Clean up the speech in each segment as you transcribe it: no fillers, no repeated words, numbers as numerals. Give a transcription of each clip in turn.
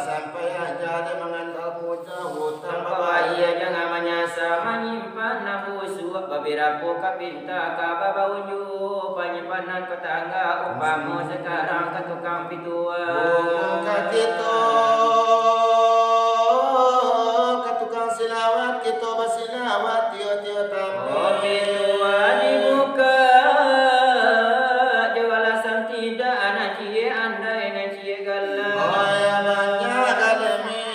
Sampai birapu kapinta kababa unyu panyimpanan petangga upamu sekarang ke tukang pituan Kakito ke tukang silawat kita bersilawat tio tapi pituan dibuka jawalasan tidak anak cie andai na cie galah banyak galemi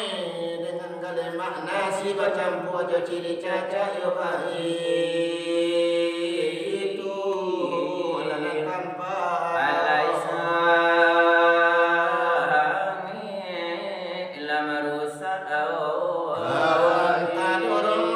dengan galem makna si bercampur jo ciri caca yo itu lanan tanpa alaisa illa marusak kawan tanurung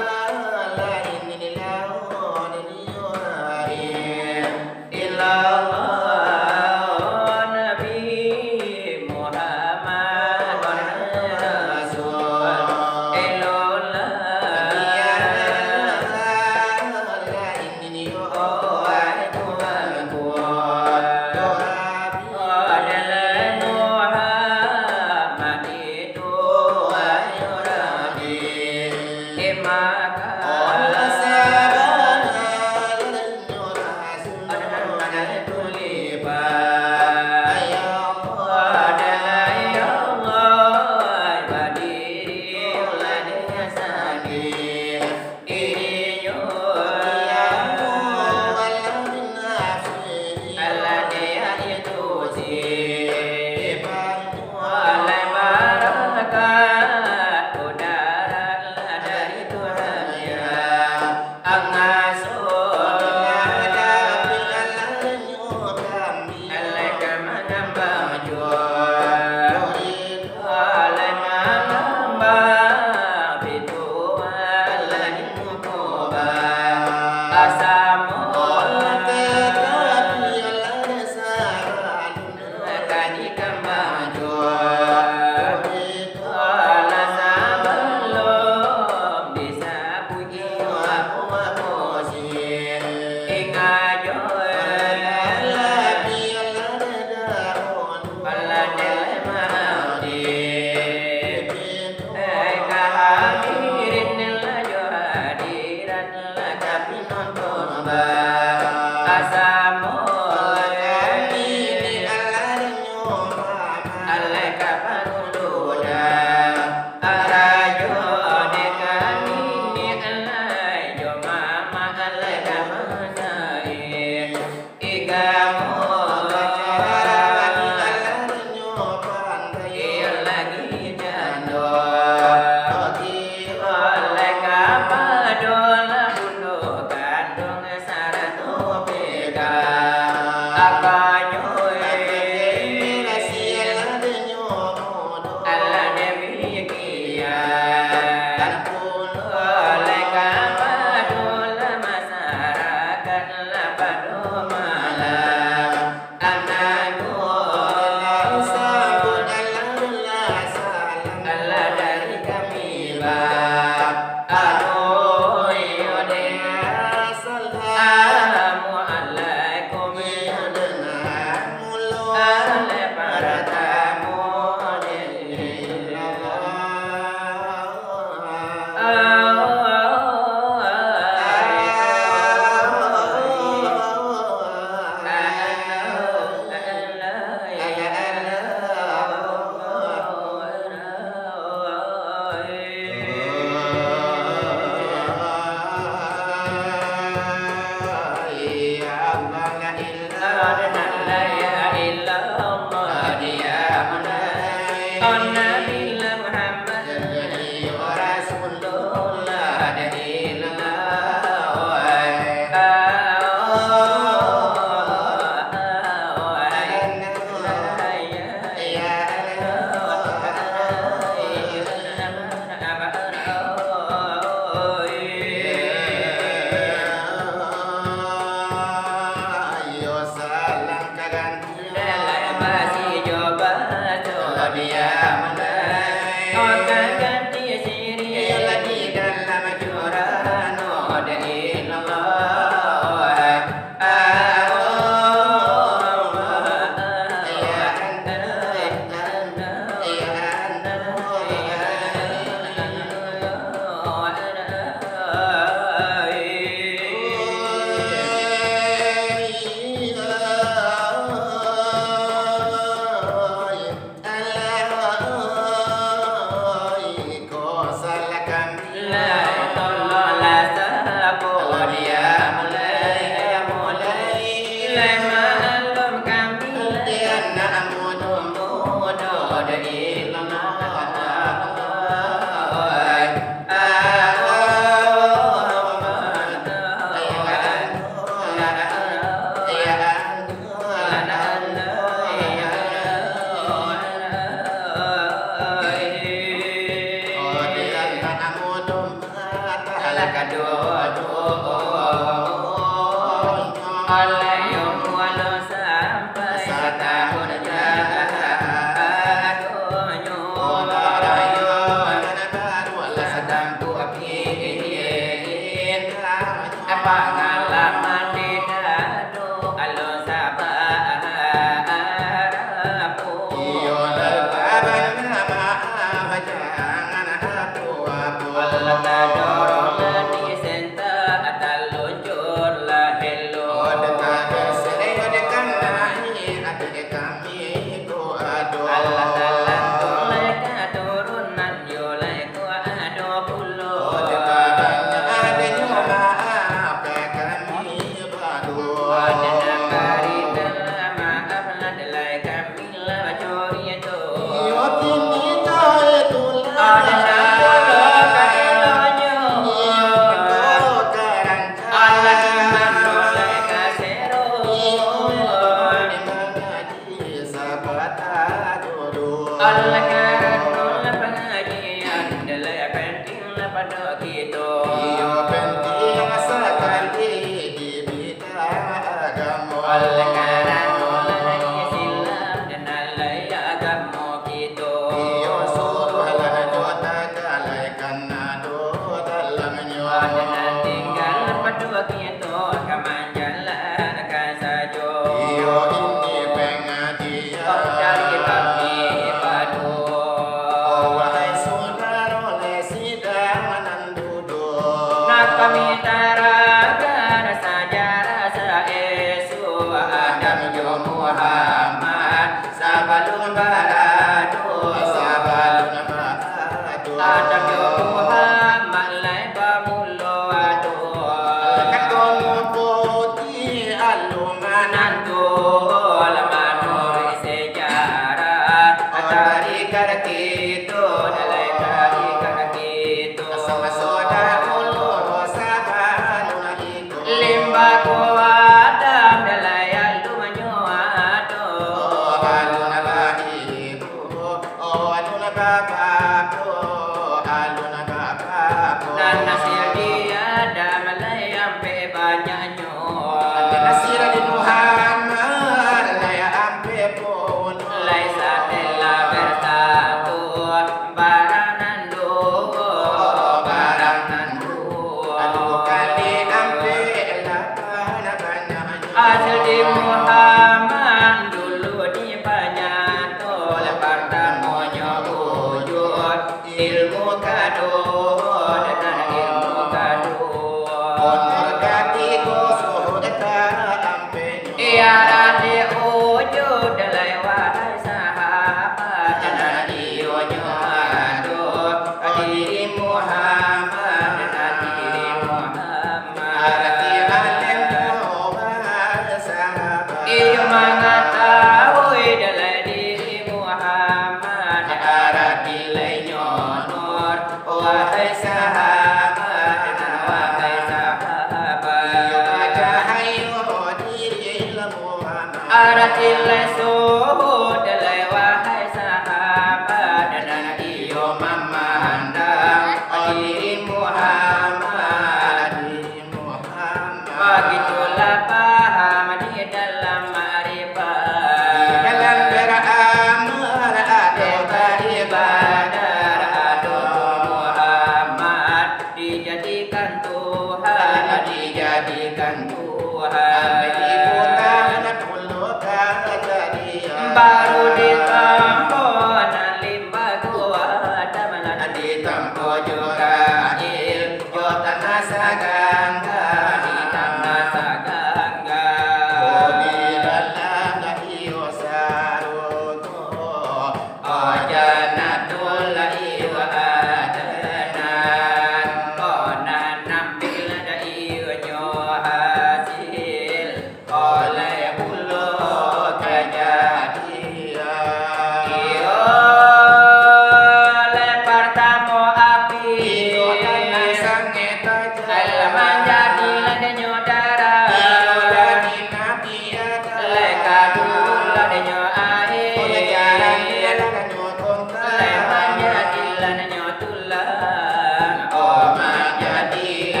Jadi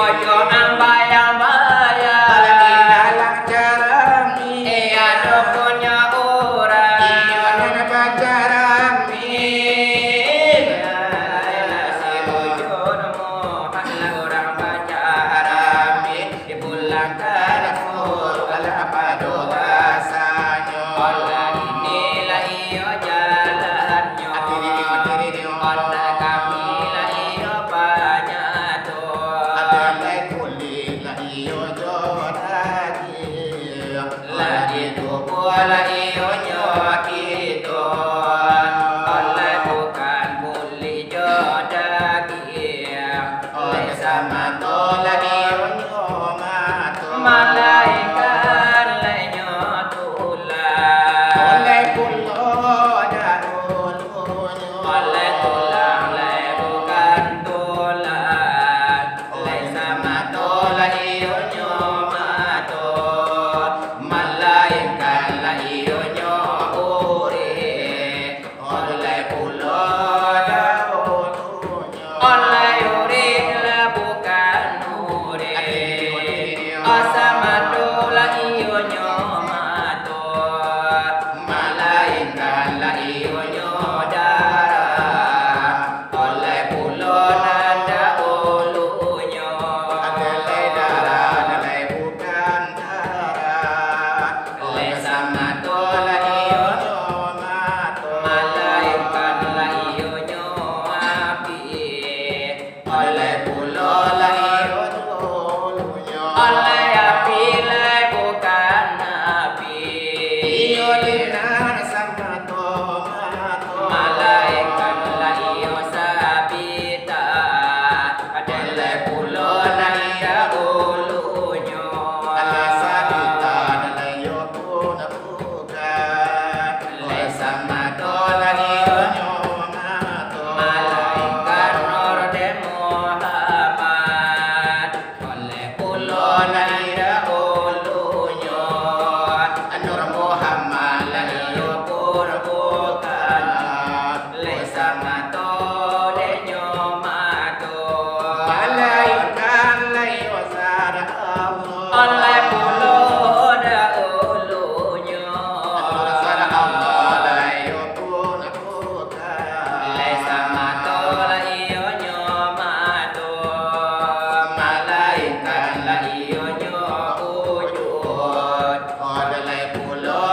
ojo ambayang-bayang Lagi dalang jarami iya dukunnya orang Iyo nana bajarami si ojo nemu haklah orang pacarami dipulangkan Pur ala apa dosanya Allah inilah iyo jalannya Allah kami lah iyo banyak Ada lai kulit la iyo jodagi lagi tubuh iyo nyokito Allah bukan boleh jodagi Oleh sama tola iyo nyomato malaikat lainnya tulang Oleh pulo darulunyo oleh tulang leh bukan tulang leh sama tulang iyo nyomato malaikat lah iyo nyore oleh pulo darulunyo oleh uri lah bukan uri asama tulang iyo nyomato malaikat lah iyo nyodara oleh pulo nanda ulunya Adalai darah adalai bukan darah oleh sama tulang iyo nyomato malaikat lah iyo nyoapi oleh pulo lah iyo darulunyo oleh api lah bukan api Iyo dinar sama tomato malaikat lah iyo sabita oleh pulo lah iyo ulunya Ala sabita nalayo puna bukan Oleh sama tola iyo nyomato malaikat nur de Muhammad oleh pulo lah iyo ulunya Anur Muhammad lah iyo kurbukan leh sama to de nyomato Malaikat layo sada Allah oleh pulo da ulunya Anur sada Allah layo puna bukan leh sama to lah iyo nyomato malaikat lah iyo nyujud Oleh pulo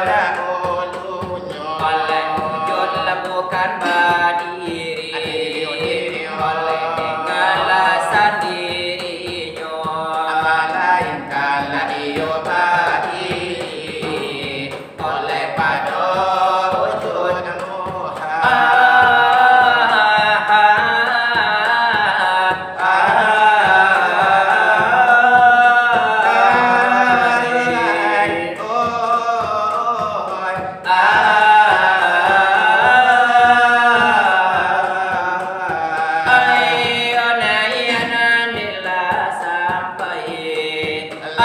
darulunyo oleh wujud lah bukan berdiri oleh tinggallah sendirinya Malaikat la iyo bagi oleh pada wujud Muhammad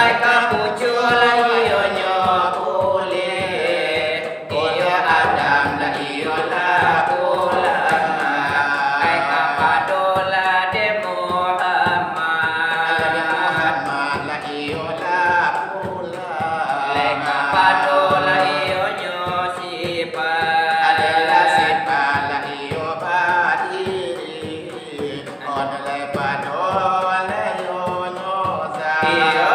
Ai kapucu la iyo nyokule iyo Adam la iyo la ulama ai kapadola de Muhammad la iyo la pula le kapadola iyo nyosipa adalah sifat la iyo berdiri oleh pada la iyo nyosa iyo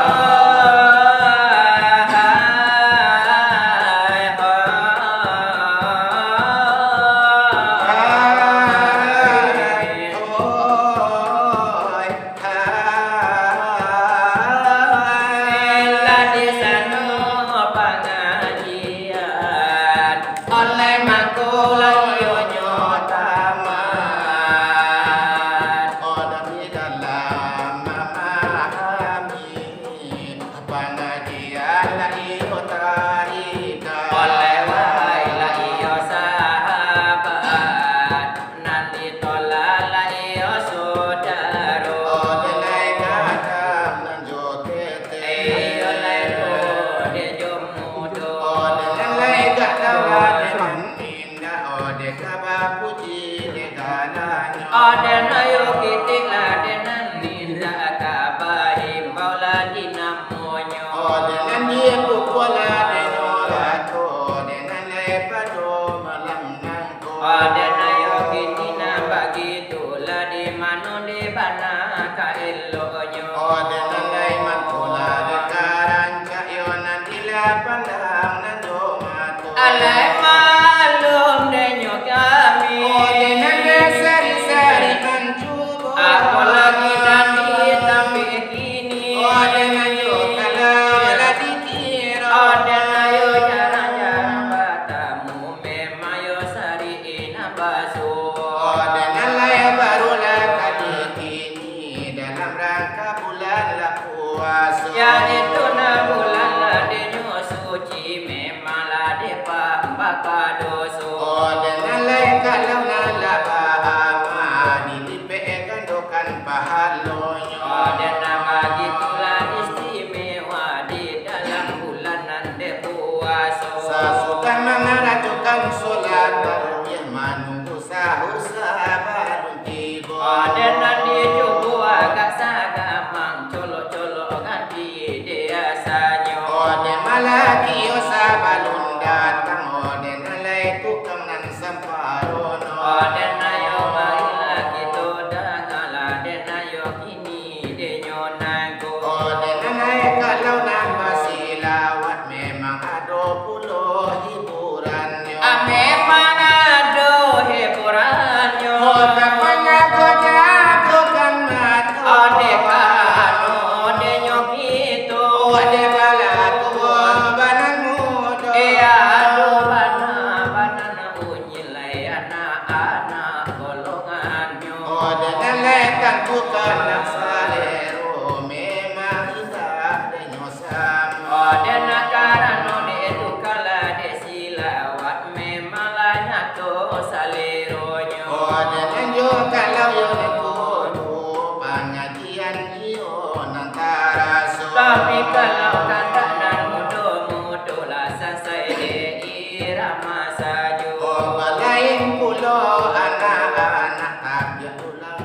di sana pengajian oleh makula iyo nyotaman anu di bana ka elonyo Odenalai mantula dekaranca yonan ila pandang nando matu alai malum denyo kami Odenalai sari-sari mancubo aku lagi tadi tapi kini Odenayo kalau lagi kira Odenayo jarang-jarang batamu memayo sari inabasu Odenalai barulah kali kini dalam rangka bulan la puasa ya itu na bulan la denyo suci memang la de pambaka doso Odenalai kalau nalabahama dilipekan dokan pahalonyo dan nama gitulah istimewa di dalam bulanan de puasa Sasuka mengaracukan sholat tarawih manunggu sahur sahabat tiba dan nanti cukup agak sagamang colok-colok ganti biasanya Ode malaki yo sabalun datang ode nalai tukang nan samparono dan ayo marilah kita dangala dan ayo kini denyo nangko Ode nalai kalau nambah silawat memang ada puluh hiburannya memang ada hiburannya Ode pengaku jagokan matu ode kano denyo gitu Ode balaku banan muda aduh bana unyilai anak-anak golongannya Ode nalai kan bukan nak salero memang indah denyo sama dan nakarano itu kala de silawat memang layak to saleronyo Ode nanjo kalau yo nekudu pengajian iyo nantara so tapi kalau kandanan mudo-mudo lah selesai de irama sajo Lain pulo anak-anak tapi ulang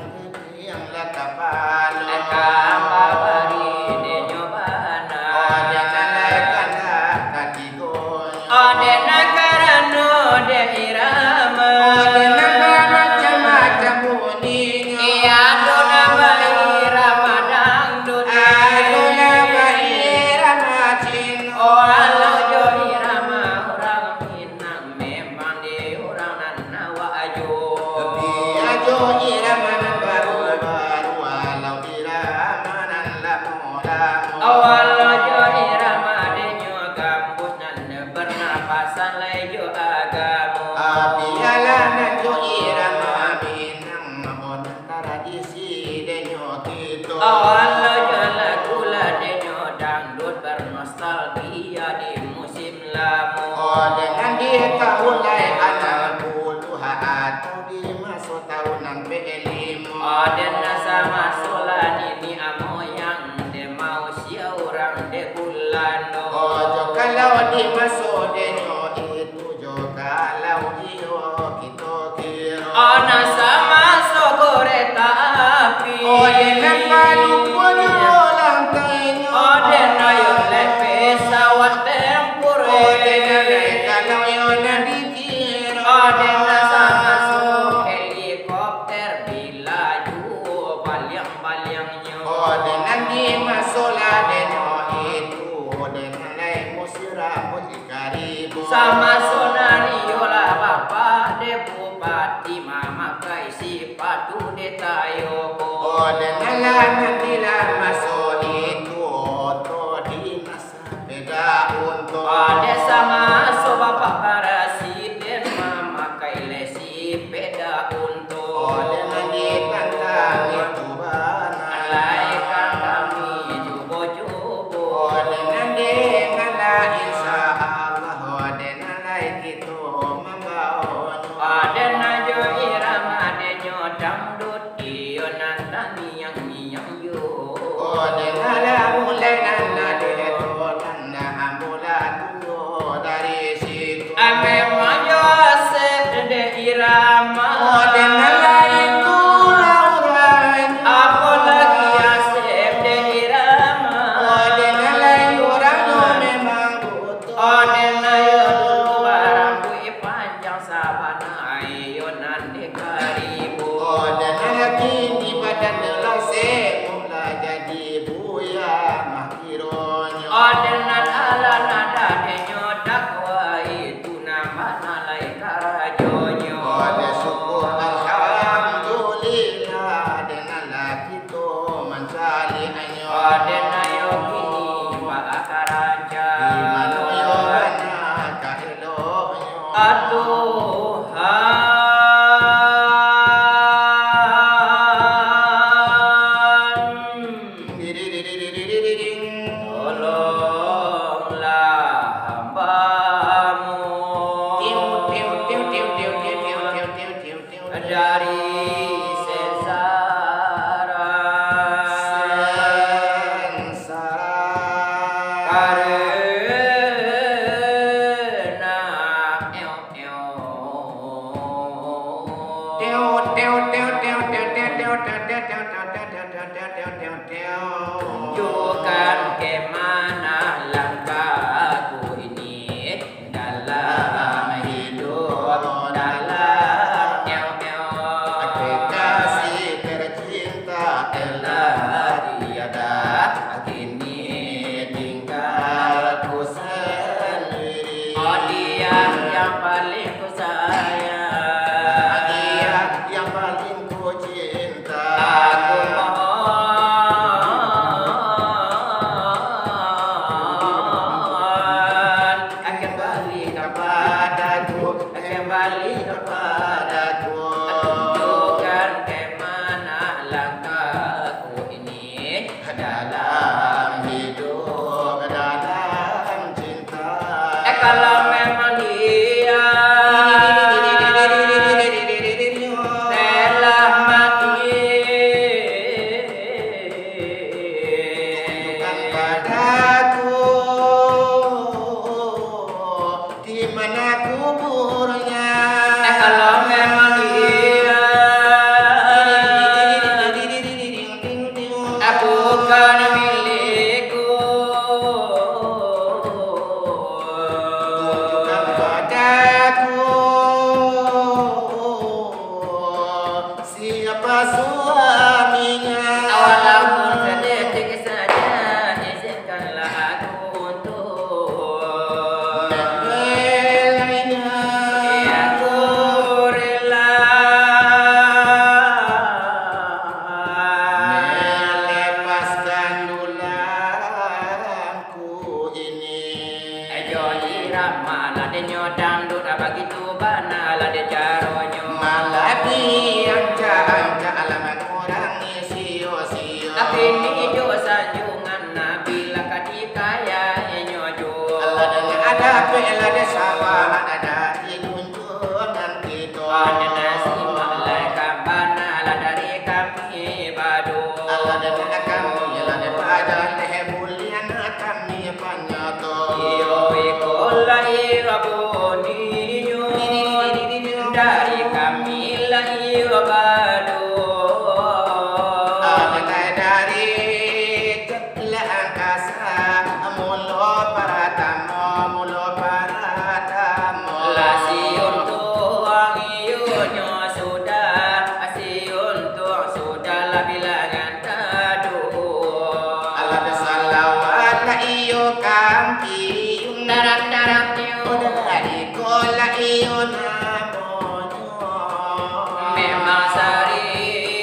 yang lakapalo kambabari de nyobana Ode nalai kanda katigonya ode nakarano de irama Ode nambah macam-macam bunyinya iya dona bayi ramadang dona Aduh nambah irama cino oh alo jo irama orang minang memang di orang nanawa ajo Ajo irama nan baru-baru walau irama nan lamo-lamo awal jo irama de nyo kampus nan bernapasan lejo agamu Apiala nan jo irama minang on tradisi denyo kito awal jo lagula de nyo dangdut bernostalgia di musim lamu dengan dia tahun lain anak puluh atau di masa tahunan P5 dan sama solan ini amoyang de mau sia orang de bulan Ojo kalau di masa denyo itu jo kalau iyo kita kira ana sama sogoreta api dengan palu punya lantainya den ayo le pesawat tempur dengan kalau yo nan dikira den sama so helikopter bila ju baliang-baliangnya dengan di masalah denyo itu dengan lain musirah mujikaribu sama sonario lah bapak de bupati mama kai sipatu de tayoko dengan lain tidak masuk itu to di masa beda untuk ada sama so bapak presiden mama kai lesi beda untuk dengan di tantang itu bana alaikan kami jubo-jubo dengan dengan la insya Allah dengan lain itu membawa ada najo irama de nyo dangdut iyo nantani yang yo dengan la mulai nana de nana amula tuyo dari situ ame majo set de irama dengan lain itu lauran aku lagi asep de irama dengan lain orang yo memang butuh den ayo dulu barang kui panjang sabana ayo nande karibu dengan kini dan lase mula jadi buya makironyo Adenan ala nada denyo dakwa itu nama nalai karajonyo Ode syukur alhamdulillah dengan laki to mencari anyo Adena yogini pakaraja Imanu yohana kahilonyo Atuhan tolonglah hambamu dari sengsara karena tunjukkan kemana langkahku ini dalam hidup dalam Kasih tercinta telah tiada kini tinggalku sendiri Oh dia yang paling ku sayang Dia yang paling ku cinta Aku mohon kembali kepadaku kembali kepadaku tunjukkan kemana langkahku ini dalam hidup dalam cinta kalau memang dia telah mati tunjukkan padaku di mana kuburnya kalau memang dia bukan milikku tunjukkan padaku siapa suaminya walaupun sedetik saja izinkanlah aku untuk membelainya aku rela melepaskan dulanku ini Joli rama la de nyodang dut begitu bana la de caronyo malah diangka-angka alamat orang sio-sio Akini jo sanjungan nabila kadikaya nyojo Allah dengan ada pela de sawah ada di kunjungan kita Ada nasi malaikat bana la dari kami badu Allah dengan kami Allah daripada teh mulia kami panyato Iyo ikola iraboniyo dari kami la irabadu Ada dari cekla angkasa mulo para tamu Lasiun tuang iyunya sudah Asiun tuang sudah lah bilangan taduh Allah bersalawat la iyo kampi Darat-darat niyo dari kola iyo namonyo Memang sari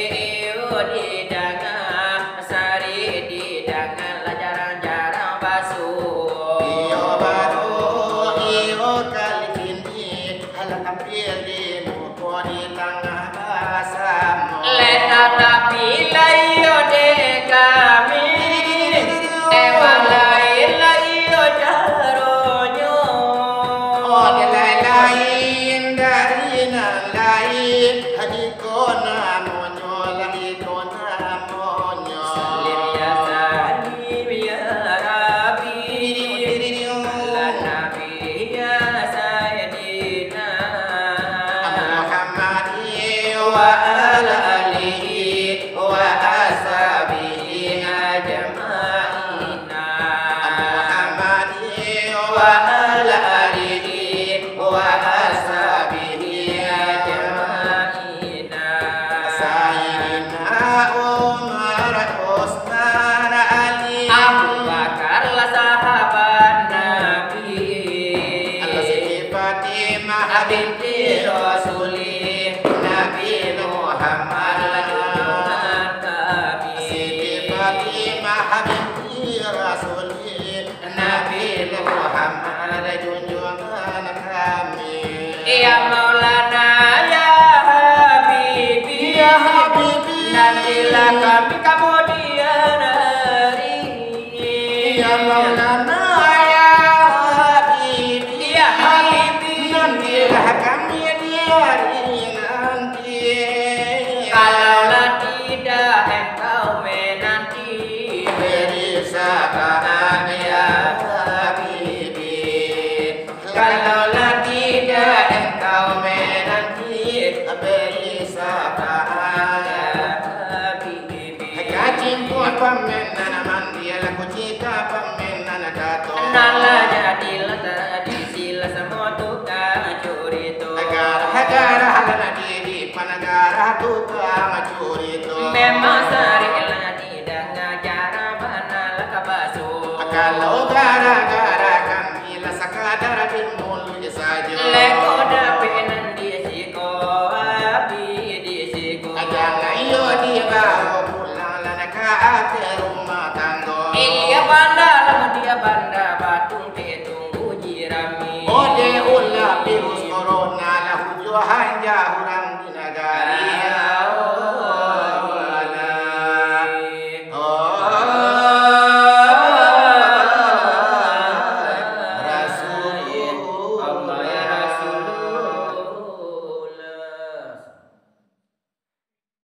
iyo didangan Sari didangan lah jarang-jarang basuh iyo baru iyo kali ini hal tampil di muka di tengah basamu Leta tapi lai Fatimah habibti rasuli Nabi Muhammad junjungan kami. Ya Maulana ya Habibi, Ya Habibi, nantilah kami kemudian hari. Ya Maulana ya Habibi, Ya Habibi, nantilah kami di hari nanti. kalaulah tidak engkau menanti, Beri sapaan ya Habibi. Kalaulah tidak engkau menanti, beri sapaan ya Habibi. Kacimpuan pamenan mandial kucika pamenan dato. Nala jadilah tadi sila semua tukang curi itu. Agar halana didi panagara tukang curi itu. Memang sarilah tidak ngajar mana kabasu. Kalau gara-gara kami lah sekadar dimulai saja. Leko dapenan di siko api di siko. Jangan iyo dibawa pulang lana ke rumah tangga. Iya banda lama dia banda batung petung uji rami. Ode ulah virus corona lah hujuhan jauh